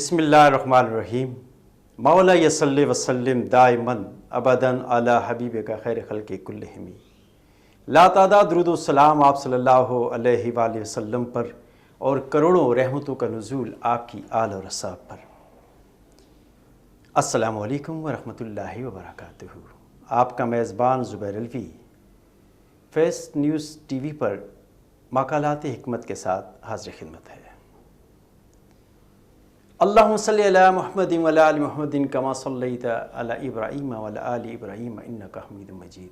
بسم اللہ الرحمن الرحیم مولا یصلی وسلم دائماً ابداً علی حبیبک خیر خلق کلہم لا تعداد درود و سلام آپ صلی اللہ علیہ وآلہ وسلم پر اور کروڑوں رحمتوں کا نزول آپ کی آل اور اصحاب پر۔ السلام علیکم ورحمۃ اللہ وبرکاتہ۔ آپ کا میزبان Zubair Alvi Face News T V پر مقالات حکمت کے ساتھ حاضر خدمت ہے۔ اللہم صلی علی محمد وعلی آل محمد کما صلیت علی ابراہیم وعلی آل ابراہیم انک حمید مجید۔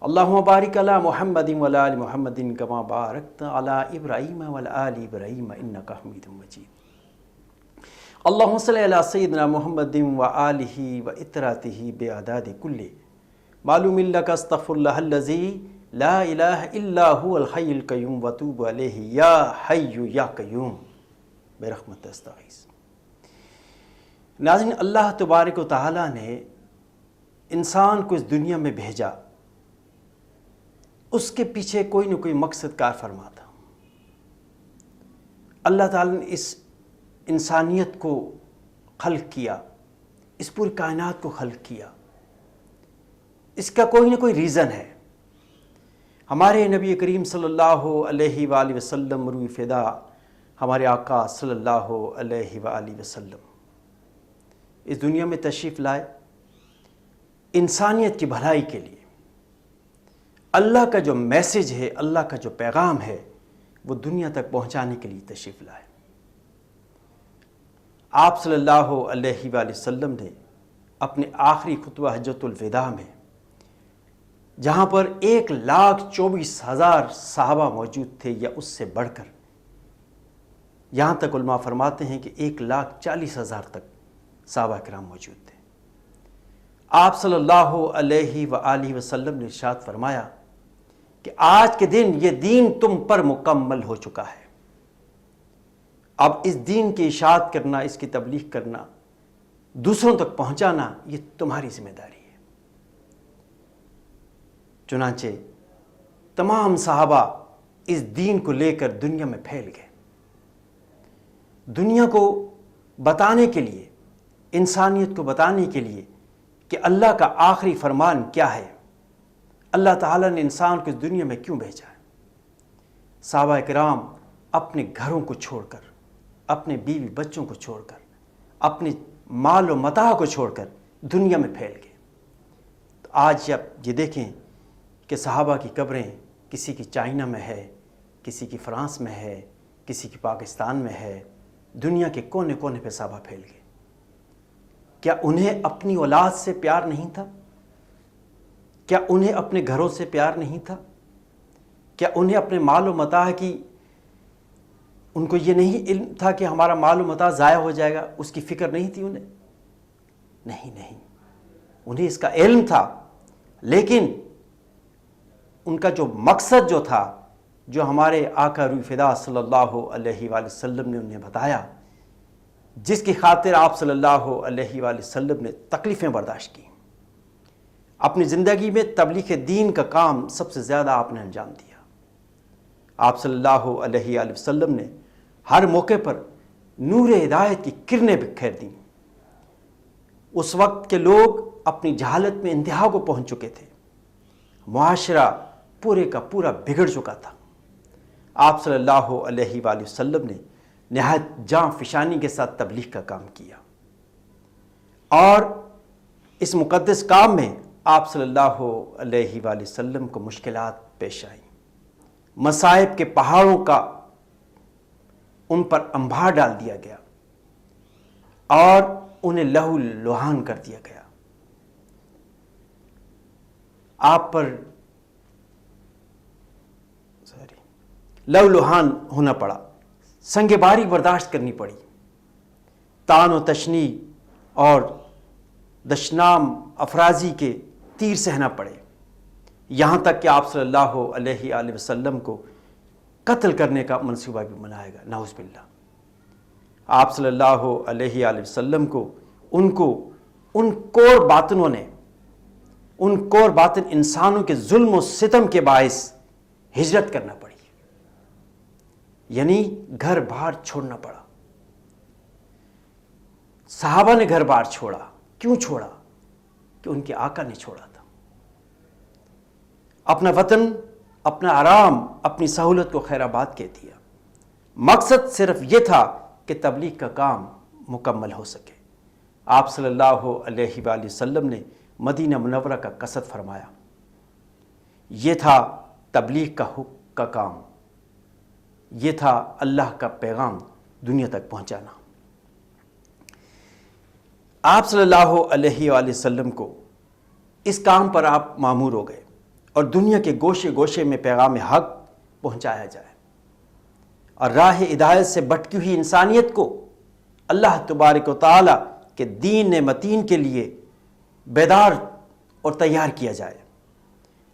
اللہم بارک علی محمد وعلی آل محمد کما بارکت علی ابراہیم وعلی آل ابراہیم انک حمید مجید۔ اللہم صلی علی سیدنا محمد وآلہ وإطراتہ بعداد کل معلوم لک استغفر اللہ الذی لا الہ الا هو الحی القیوم وتوب علیہ یا حی یا قیوم برحمت استغیث۔ ناظرین، اللہ تبارک و تعالیٰ نے انسان کو اس دنیا میں بھیجا، اس کے پیچھے کوئی نہ کوئی مقصد کار فرما تھا۔ اللہ تعالیٰ نے اس انسانیت کو خلق کیا، اس پوری کائنات کو خلق کیا، اس کا کوئی نہ کوئی ریزن ہے۔ ہمارے نبی کریم صلی اللہ علیہ وآلہ وسلم روح فدا ہمارے آقا صلی اللہ علیہ وآلہ وسلم اس دنیا میں تشریف لائے انسانیت کی بھلائی کے لیے۔ اللہ کا جو میسج ہے، اللہ کا جو پیغام ہے، وہ دنیا تک پہنچانے کے لیے تشریف لائے۔ آپ صلی اللہ علیہ وآلہ وسلم نے اپنے آخری خطبہ حجۃ الوداع میں، جہاں پر 1,24,000 صحابہ موجود تھے یا اس سے بڑھ کر، یہاں تک علماء فرماتے ہیں کہ 1,40,000 تک صحابہ کرام موجود تھے، آپ صلی اللہ علیہ وآلہ وسلم نے ارشاد فرمایا کہ آج کے دن یہ دین تم پر مکمل ہو چکا ہے۔ اب اس دین کی اشاعت کرنا، اس کی تبلیغ کرنا، دوسروں تک پہنچانا، یہ تمہاری ذمہ داری ہے۔ چنانچہ تمام صحابہ اس دین کو لے کر دنیا میں پھیل گئے، دنیا کو بتانے کے لیے، انسانیت کو بتانے کے لیے کہ اللہ کا آخری فرمان کیا ہے، اللہ تعالیٰ نے انسان کو اس دنیا میں کیوں بھیجا ہے۔ صحابہ کرام اپنے گھروں کو چھوڑ کر، اپنے بیوی بچوں کو چھوڑ کر، اپنے مال و متاع کو چھوڑ کر دنیا میں پھیل گئے۔ تو آج جب یہ دیکھیں کہ صحابہ کی قبریں کسی کی چائنا میں ہے، کسی کی فرانس میں ہے، کسی کی پاکستان میں ہے، دنیا کے کونے کونے پہ صحابہ پھیل گئے۔ کیا انہیں اپنی اولاد سے پیار نہیں تھا؟ کیا انہیں اپنے گھروں سے پیار نہیں تھا؟ کیا انہیں اپنے مال و متاع کی، ان کو یہ نہیں علم تھا کہ ہمارا مال و متاع ضائع ہو جائے گا؟ اس کی فکر نہیں تھی انہیں؟ نہیں، انہیں اس کا علم تھا، لیکن ان کا جو مقصد جو تھا، جو ہمارے آقا روح فدا صلی اللہ علیہ وآلہ وسلم نے انہیں بتایا، جس کی خاطر آپ صلی اللہ علیہ وآلہ وسلم نے تکلیفیں برداشت کی، اپنی زندگی میں تبلیغ دین کا کام سب سے زیادہ آپ نے انجام دیا۔ آپ صلی اللہ علیہ وآلہ وسلم نے ہر موقع پر نور ہدایت کی کرنیں بکھیر دیں۔ اس وقت کے لوگ اپنی جہالت میں انتہا کو پہنچ چکے تھے، معاشرہ پورے کا پورا بگڑ چکا تھا۔ آپ صلی اللہ علیہ وآلہ وسلم نے نہایت جاں فشانی کے ساتھ تبلیغ کا کام کیا، اور اس مقدس کام میں آپ صلی اللہ علیہ وآلہ وسلم کو مشکلات پیش آئیں، مصائب کے پہاڑوں کا ان پر انبار ڈال دیا گیا اور انہیں لہو لہان کر دیا گیا۔ آپ پر لہو لہان ہونا پڑا، سنگ باری برداشت کرنی پڑی، طعن و تشنیع اور دشنام افرازی کے تیر سہنا پڑے، یہاں تک کہ آپ صلی اللہ علیہ وآلہ وسلم کو قتل کرنے کا منصوبہ بھی بنایا گیا، نعوذ باللہ۔ آپ صلی اللہ علیہ وآلہ وسلم کو ان کور باطنوں نے، ان کور باطن انسانوں کے ظلم و ستم کے باعث ہجرت کرنا پڑی، یعنی گھر بار چھوڑنا پڑا۔ صحابہ نے گھر بار چھوڑا، کیوں چھوڑا؟ کہ ان کے آقا نے چھوڑا تھا۔ اپنا وطن، اپنا آرام، اپنی سہولت کو خیر آباد کہہ دیا۔ مقصد صرف یہ تھا کہ تبلیغ کا کام مکمل ہو سکے۔ آپ صلی اللہ علیہ وآلہ وسلم نے مدینہ منورہ کا قصد فرمایا۔ یہ تھا تبلیغ کا کام، یہ تھا اللہ کا پیغام دنیا تک پہنچانا۔ آپ صلی اللہ علیہ وآلہ وسلم کو اس کام پر آپ مامور ہو گئے اور دنیا کے گوشے گوشے میں پیغام حق پہنچایا جائے اور راہ ہدایت سے بھٹکی ہوئی انسانیت کو اللہ تبارک و تعالی کے دین متین کے لیے بیدار اور تیار کیا جائے۔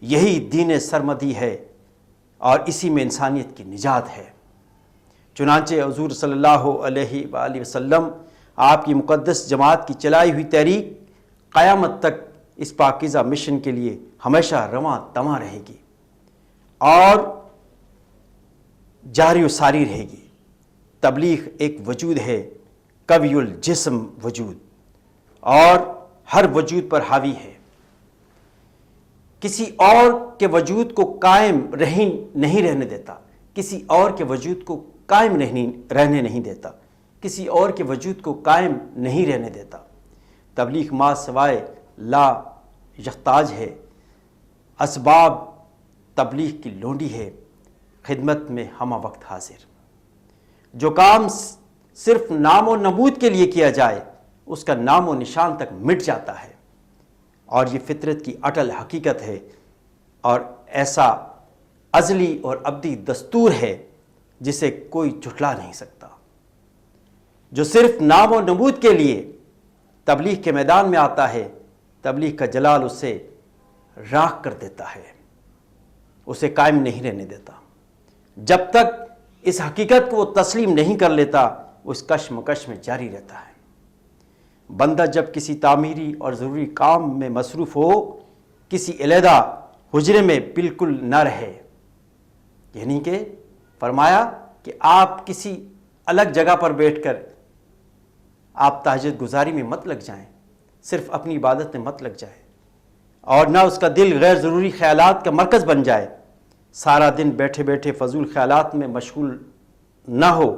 یہی دین سرمدی ہے اور اسی میں انسانیت کی نجات ہے۔ چنانچہ حضور صلی اللہ علیہ وآلہ وسلم، آپ کی مقدس جماعت کی چلائی ہوئی تحریک قیامت تک اس پاکیزہ مشن کے لیے ہمیشہ رواں تواں رہے گی اور جاری و ساری رہے گی۔ تبلیغ ایک وجود ہے، قوی الجسم وجود، اور ہر وجود پر حاوی ہے، کسی اور کے وجود کو قائم نہیں رہنے دیتا، کسی اور کے وجود کو قائم رہنے نہیں دیتا، کسی اور کے وجود کو قائم نہیں رہنے دیتا۔ تبلیغ ما سوائے لا یحتاج ہے، اسباب تبلیغ کی لونڈی ہے، خدمت میں ہمہ وقت حاضر۔ جو کام صرف نام و نمود کے لیے کیا جائے اس کا نام و نشان تک مٹ جاتا ہے، اور یہ فطرت کی اٹل حقیقت ہے اور ایسا ازلی اور ابدی دستور ہے جسے کوئی جھٹلا نہیں سکتا۔ جو صرف نام و نمود کے لیے تبلیغ کے میدان میں آتا ہے، تبلیغ کا جلال اسے راکھ کر دیتا ہے، اسے قائم نہیں رہنے دیتا۔ جب تک اس حقیقت کو وہ تسلیم نہیں کر لیتا، وہ اس کشمکش میں جاری رہتا ہے۔ بندہ جب کسی تعمیری اور ضروری کام میں مصروف ہو، کسی علیحدہ حجرے میں بالکل نہ رہے، یعنی کہ فرمایا کہ آپ کسی الگ جگہ پر بیٹھ کر آپ تہجد گزاری میں مت لگ جائیں، صرف اپنی عبادت میں مت لگ جائیں، اور نہ اس کا دل غیر ضروری خیالات کا مرکز بن جائے، سارا دن بیٹھے بیٹھے فضول خیالات میں مشغول نہ ہو۔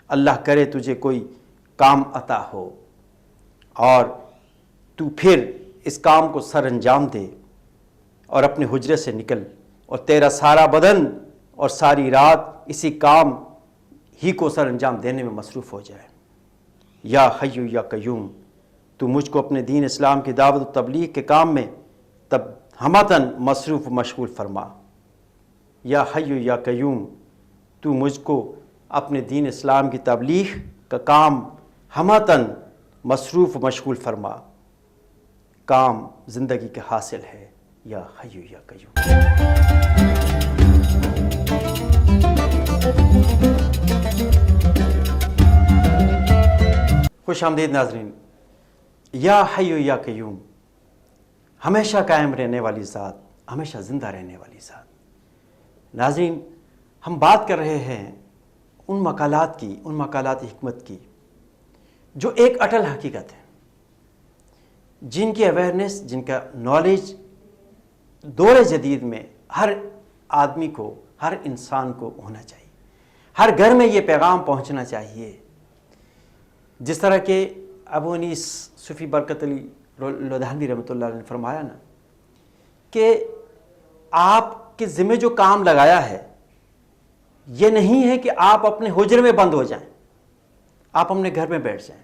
اللہ کرے تجھے کوئی کام عطا ہو اور تو پھر اس کام کو سر انجام دے اور اپنے حجرے سے نکل، اور تیرا سارا بدن اور ساری رات اسی کام ہی کو سر انجام دینے میں مصروف ہو جائے۔ یا حی یا قیوم، تو مجھ کو اپنے دین اسلام کی دعوت و تبلیغ کے کام میں تب ہمتاً مصروف و مشغول فرما۔ یا حی یا قیوم، تو مجھ کو اپنے دین اسلام کی تبلیغ کا کام ہمتاً مصروف و مشغول فرما۔ کام زندگی کے حاصل ہے، یا حی یا قیوم۔ خوش آمدید ناظرین۔ یا حی یا قیوم، ہمیشہ قائم رہنے والی ذات، ہمیشہ زندہ رہنے والی ذات۔ ناظرین، ہم بات کر رہے ہیں ان مقالات کی، ان مقالات حکمت کی جو ایک اٹل حقیقت ہے، جن کی اویئرنیس، جن کا نالج دور جدید میں ہر آدمی کو، ہر انسان کو ہونا چاہیے، ہر گھر میں یہ پیغام پہنچنا چاہیے۔ جس طرح کہ ابو انیس صوفی برکت علی لدھیانوی رحمۃ اللہ علیہ نے فرمایا نا کہ آپ کے ذمہ جو کام لگایا ہے یہ نہیں ہے کہ آپ اپنے حجرے میں بند ہو جائیں، آپ اپنے گھر میں بیٹھ جائیں۔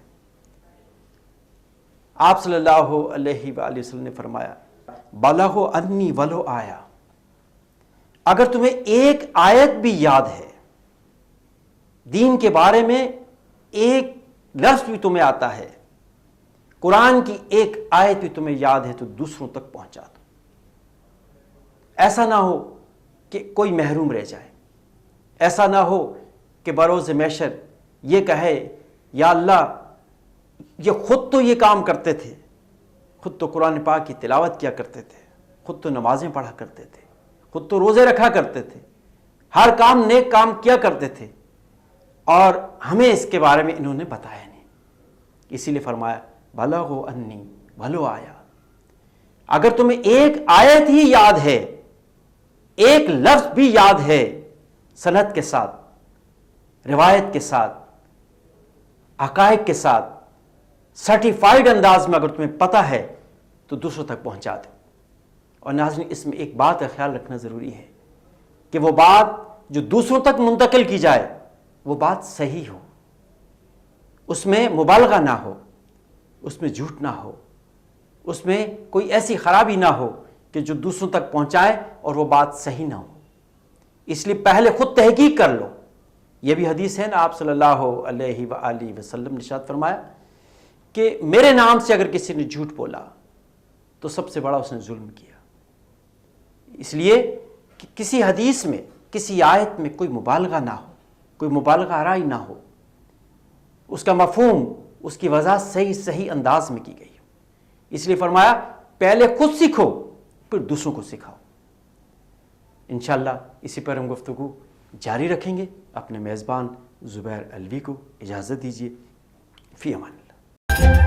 آپ صلی اللہ علیہ وآلہ وسلم نے فرمایا بلغ انی ولو آیا، اگر تمہیں ایک آیت بھی یاد ہے، دین کے بارے میں ایک لفظ بھی تمہیں آتا ہے، قرآن کی ایک آیت بھی تمہیں یاد ہے، تو دوسروں تک پہنچا دو۔ ایسا نہ ہو کہ کوئی محروم رہ جائے، ایسا نہ ہو کہ بروز محشر یہ کہے یا اللہ یہ خود تو یہ کام کرتے تھے، خود تو قرآن پاک کی تلاوت کیا کرتے تھے، خود تو نمازیں پڑھا کرتے تھے، خود تو روزے رکھا کرتے تھے، ہر کام نیک کام کیا کرتے تھے، اور ہمیں اس کے بارے میں انہوں نے بتایا نہیں، اسی لیے فرمایا بلغوا انی ولو آیا، اگر تمہیں ایک آیت ہی یاد ہے، ایک لفظ بھی یاد ہے، سند کے ساتھ، روایت کے ساتھ، حقائق کے ساتھ، سرٹیفائیڈ انداز میں اگر تمہیں پتہ ہے تو دوسروں تک پہنچا دو۔ اور ناظرین اس میں ایک بات کا خیال رکھنا ضروری ہے کہ وہ بات جو دوسروں تک منتقل کی جائے وہ بات صحیح ہو، اس میں مبالغہ نہ ہو، اس میں جھوٹ نہ ہو، اس میں کوئی ایسی خرابی نہ ہو کہ جو دوسروں تک پہنچائے اور وہ بات صحیح نہ ہو۔ اس لیے پہلے خود تحقیق کر لو۔ یہ بھی حدیث ہے نا، آپ صلی اللہ علیہ وآلہ وسلم نے ارشاد فرمایا کہ میرے نام سے اگر کسی نے جھوٹ بولا تو سب سے بڑا اس نے ظلم کیا۔ اس لیے کہ کسی حدیث میں، کسی آیت میں کوئی مبالغہ نہ ہو، کوئی مبالغہ آرائی نہ ہو، اس کا مفہوم، اس کی وضاحت صحیح انداز میں کی گئی ہو۔ اس لیے فرمایا پہلے خود سیکھو پھر دوسروں کو سکھاؤ۔ انشاءاللہ اسی پر ہم گفتگو جاری رکھیں گے۔ اپنے میزبان زبیر علوی کو اجازت دیجیے، فی امان اللہ۔